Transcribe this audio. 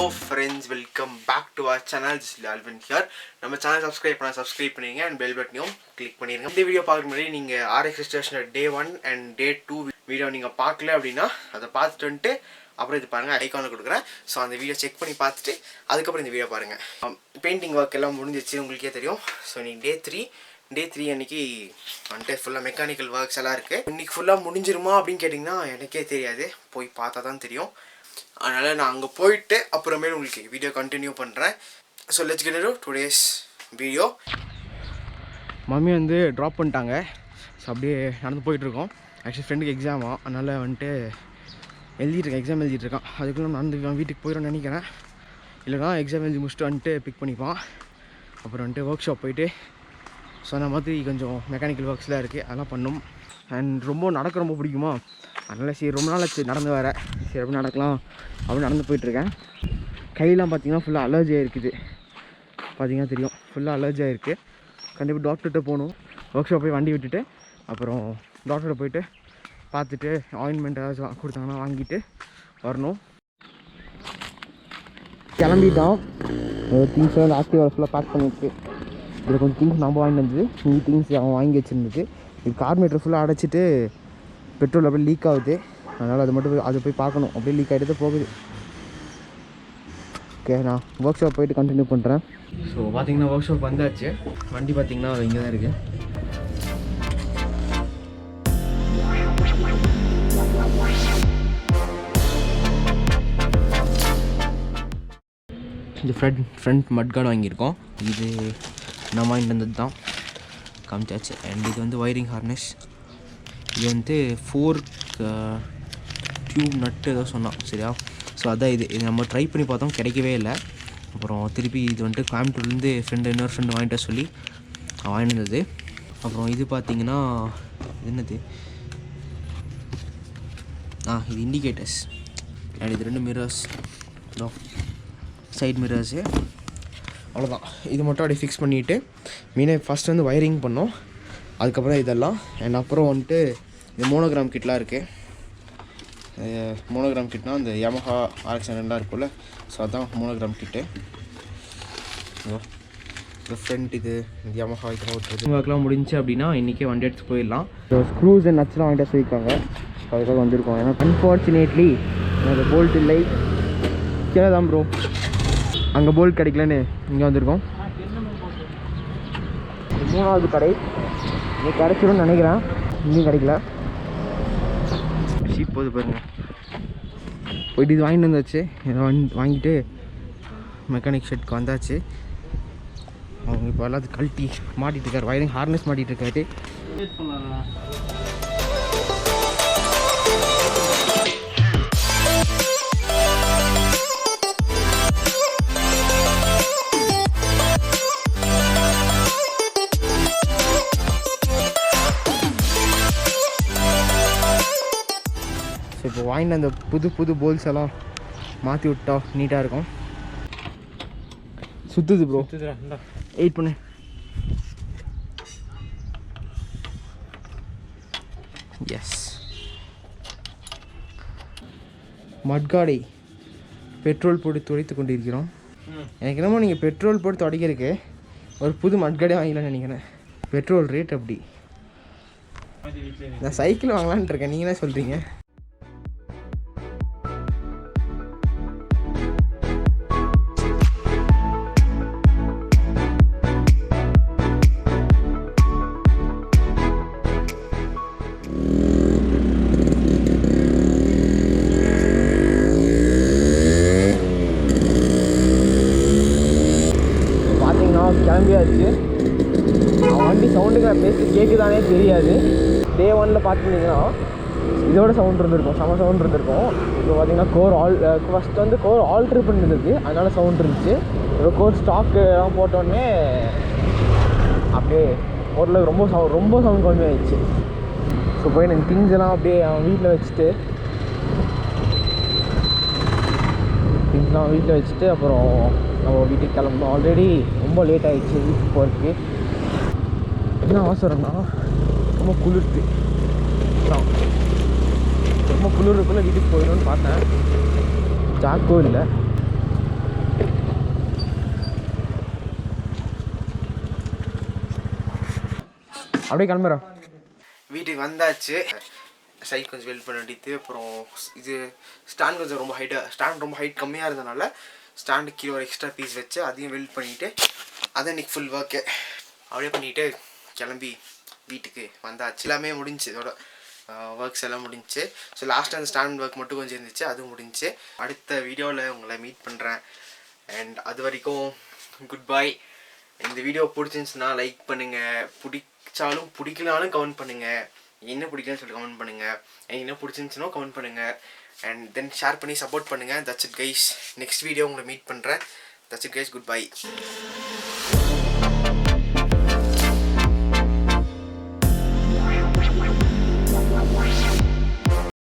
friends, welcome back to our channel. This is Alwyn here. நம்ம channel subscribe பண்ணிங்க and bell button click பண்ணிருங்க. இந்த video பார்க்குற முன்னாடி நீங்க RX100 day 1 and day 2 video நீங்க பார்க்கல அப்படினா அதை பார்த்துட்டு வந்துட்டு அப்புறம் இது பாருங்க ஐகானை கொடுக்குறேன். ஸோ அந்த வீடியோ செக் பண்ணி பார்த்துட்டு அதுக்கப்புறம் இந்த வீடியோ பாருங்க. பெயிண்டிங் ஒர்க் எல்லாம் முடிஞ்சிச்சு, உங்களுக்கே தெரியும். ஸோ நீங்கள் டே 3 அன்றைக்கி வந்துட்டு ஃபுல்லாக மெக்கானிக்கல் ஒர்க்ஸ் எல்லாம் இருக்குது. இன்றைக்கி ஃபுல்லாக முடிஞ்சிருமா அப்படின்னு கேட்டிங்கன்னா எனக்கே தெரியாது, போய் பார்த்தா தான் தெரியும். அதனால் நான் அங்கே போயிட்டு அப்புறமேல் உங்களுக்கு வீடியோ கண்டினியூ பண்ணுறேன். So let's get into today's video. Mummy வந்து ட்ராப் பண்ணிட்டாங்க. ஸோ அப்படியே நடந்து போயிட்டுருக்கோம். ஆக்சுவலி ஃப்ரெண்டுக்கு எக்ஸாமா, அதனால் வந்துட்டு எக்ஸாம் எழுதிட்டுருக்கான். அதுக்குள்ளே நான் வீட்டுக்கு போயிடும்னு நினைக்கிறேன். இல்லைனா எக்ஸாம் எழுதி முடிச்சுட்டு வந்துட்டு பிக் பண்ணிப்பான். அப்புறம் வந்துட்டு ஒர்க் ஷாப் போயிட்டு சொன்ன மாதிரி கொஞ்சம் மெக்கானிக்கல் ஒர்க்ஸ்லாம் இருக்குது, அதெல்லாம் பண்ணும். அண்ட் ரொம்ப பிடிக்குமா, அதனால் சரி ரொம்ப நாள் ஆச்சு நடந்து வர, சரி அப்படி நடக்கலாம் அப்படி நடந்து போயிட்டுருக்கேன். கையெல்லாம் பார்த்திங்கன்னா ஃபுல்லாக அலர்ஜியாக இருக்குது. பார்த்திங்கன்னா தெரியும், ஃபுல்லாக அலர்ஜியாக இருக்குது. கண்டிப்பாக டாக்டர்கிட்ட போகணும். ஒர்க் ஷாப் போய் வண்டி விட்டுட்டு அப்புறம் டாக்டர்கிட்ட போயிட்டு பார்த்துட்டு ஆயின்மெண்ட் ஏதாச்சும் கொடுத்தாங்கன்னா வாங்கிட்டு வரணும். கிளம்பிட்டோம். திங்ஸ் வந்து ஆக்டிவ் ஃபுல்லாக பேக் பண்ணிட்டு, இதில் கொஞ்சம் திங்ஸ் நம்ம வாங்கிட்டு வந்தது, மீ திங்ஸ் அவன் வாங்கி வச்சுருந்தது. இது கார்பரேட்டர் ஃபுல்லாக அடைச்சிட்டு பெட்ரோல் அப்படியே லீக் ஆகுது. அதனால் அது போய் பார்க்கணும். அப்படியே லீக் ஆகிட்டு போகுது. ஓகே, நான் ஒர்க் ஷாப் போயிட்டு கண்டினியூ பண்ணுறேன். ஸோ பார்த்தீங்கன்னா ஒர்க் ஷாப் வந்தாச்சு. வண்டி பார்த்திங்கன்னா இங்கே தான் இருக்குது. இந்த ஃப்ரண்ட் மட்கார்டு வாங்கியிருக்கோம். இது நான் வாங்கிட்டு வந்தது தான், காமிச்சாச்சு. அண்ட் இது வந்து ஒயரிங் ஹார்னஸ். இது வந்து 4 டியூப் நட்டு ஏதோ சொன்னான், சரியா? ஸோ அதான் இது நம்ம ட்ரை பண்ணி பார்த்தோம், கிடைக்கவே இல்லை. அப்புறம் திருப்பி இது வந்துட்டு கோயம்புத்தூர்லேருந்து இன்னொரு ஃப்ரெண்டு வாங்கிட்ட சொல்லி வாங்கிட்டு வந்தது. அப்புறம் இது பார்த்திங்கன்னா என்னது, இது இண்டிகேட்டர்ஸ். அண்ட் இது 2 மிரர்ஸ், சைட் மிரர்ஸு. அவ்வளோதான். இது மட்டும் அப்படியே ஃபிக்ஸ் பண்ணிவிட்டு மீனாக ஃபஸ்ட் வந்து ஒயரிங் பண்ணோம், அதுக்கப்புறம் இதெல்லாம். அண்ட் அப்புறம் வந்துட்டு இந்த மோனோகிராம் கிட்லாம் இருக்குது. மோனோகிராம் கிட்னால் இந்த yamaha RX100 இருக்குல்ல, ஸோ அதுதான் மோனோகிராம் கிட்டு. ஃப்ரண்ட் இது yamaha இதெல்லாம் விட்டுருக்கு. ஒர்க்லாம் முடிஞ்சு அப்படின்னா இன்றைக்கே வண்டி எடுத்து போயிடலாம். ஸோ ஸ்க்ரூஸ் அண்ட் நட்ஸ்லாம் வாங்கிட்டு சொல்லியிருக்காங்க, அதுக்காக வந்திருக்கோம். ஏன்னா அன்ஃபார்ச்சுனேட்லி எனக்கு போல்ட் இல்லை. கீழே தான் ப்ரோ, அங்கே போல்ட் கிடைக்கலன்னு இங்கே வந்திருக்கோம். 3வது கடை இங்கே கிடச்சிடும்னு நினைக்கிறேன், இன்னும் கிடைக்கல. ஷீப் போது பாருங்கள். போயிட்டு இது வாங்கிட்டு வந்தாச்சு. இதை வாங்கிட்டு மெக்கானிக் ஷெட்க்கு வந்தாச்சு. அவங்க இப்போ எல்லாத்தையும் கழட்டி மாட்டிகிட்டு இருக்காரு, வயரிங் ஹார்னஸ் மாட்டிகிட்டு இருக்காரு. இப்போ வாங்கிட்டு அந்த புது போல்ஸ் எல்லாம் மாற்றி விட்டா நீட்டாக இருக்கும். சுற்றுது ப்ரோ, 8 பண்ணு. எஸ், மட்காடை பெட்ரோல் போட்டு துடைத்து கொண்டிருக்கிறோம். எனக்கு என்னமோ நீங்கள் பெட்ரோல் போட்டு துடைக்கிறதுக்கு ஒரு புது மட்காடே வாங்கிக்கலாம்னு நினைக்கிறேன். பெட்ரோல் ரேட் அப்படி. நான் சைக்கிள் வாங்கலான்ட்டு இருக்கேன், நீங்கள் என்ன சொல்கிறீங்க? கிளம்பியாச்சு. வண்டி சவுண்டுக்கு பேசி கேட்குதானே தெரியாது. டே 1 பார்த்துட்டிங்கன்னா இதோட சவுண்ட் இருந்திருக்கும், செம சவுண்ட் இருந்திருக்கும். இப்போ பார்த்திங்கன்னா ஃபஸ்ட்டு வந்து கோர் ஆல்ட்ரு பண்ணிருந்தது, அதனால் சவுண்ட் இருந்துச்சு. இப்போ கோர் ஸ்டாக்கு எல்லாம் போட்டோடனே அப்படியே ஓரளவுக்கு ரொம்ப சவுண்ட் கம்மியாகிடுச்சு. ஸோ போய் எனக்கு திங்ஸ் எல்லாம் அப்படியே அவன் வீட்டில் வச்சுட்டு அப்புறம் நம்ம வீட்டுக்கு கிளம்பணும். ஆல்ரெடி ரொம்ப லேட் ஆகிடுச்சு வீட்டுக்கு போகிறதுக்கு. என்ன அவசரம்னா ரொம்ப குளிர்த்து, ரொம்ப குளிருக்குள்ளே வீட்டுக்கு போயிடணும்னு பார்த்தேன். ஜாக்கோ இல்லை, அப்படியே கிளம்புறோம். வீட்டுக்கு வந்தாச்சு. சைட் கொஞ்சம் வெல்ட் பண்ண வேண்டியது. அப்புறம் இது ஸ்டாண்ட் கொஞ்சம் ரொம்ப ஸ்டாண்ட் ரொம்ப ஹைட் கம்மியாக இருந்தனால ஸ்டாண்டு கீழே ஒரு எக்ஸ்ட்ரா பீஸ் வச்சு அதையும் வெல்ட் பண்ணிவிட்டு அதை இன்றைக்கி ஃபுல் ஒர்க்கு அப்படியே பண்ணிவிட்டு கிளம்பி வீட்டுக்கு வந்தாச்சு. எல்லாமே முடிஞ்சு இதோட ஒர்க்ஸ் எல்லாம் முடிஞ்சு. ஸோ லாஸ்ட் அந்த ஸ்டாண்ட் ஒர்க் மட்டும் கொஞ்சம் இருந்துச்சு, அதுவும் முடிஞ்சு. அடுத்த வீடியோவில் உங்களை மீட் பண்ணுறேன். அண்ட் அது வரைக்கும் குட் பை. இந்த வீடியோ பிடிச்சிருந்துச்சுன்னா லைக் பண்ணுங்கள், பிடிச்சாலும் பிடிக்கலாலும் கமெண்ட் பண்ணுங்கள், என்ன பிடிக்கலன்னு சொல்லி கமெண்ட் பண்ணுங்கள், என்ன பிடிச்சிருந்துச்சுனோ கமெண்ட் பண்ணுங்கள். அண்ட் தென் ஷேர் பண்ணி சப்போர்ட் பண்ணுங்கள். That's it guys. Next video உங்களை மீட் பண்ணுறேன். That's it guys. Good bye.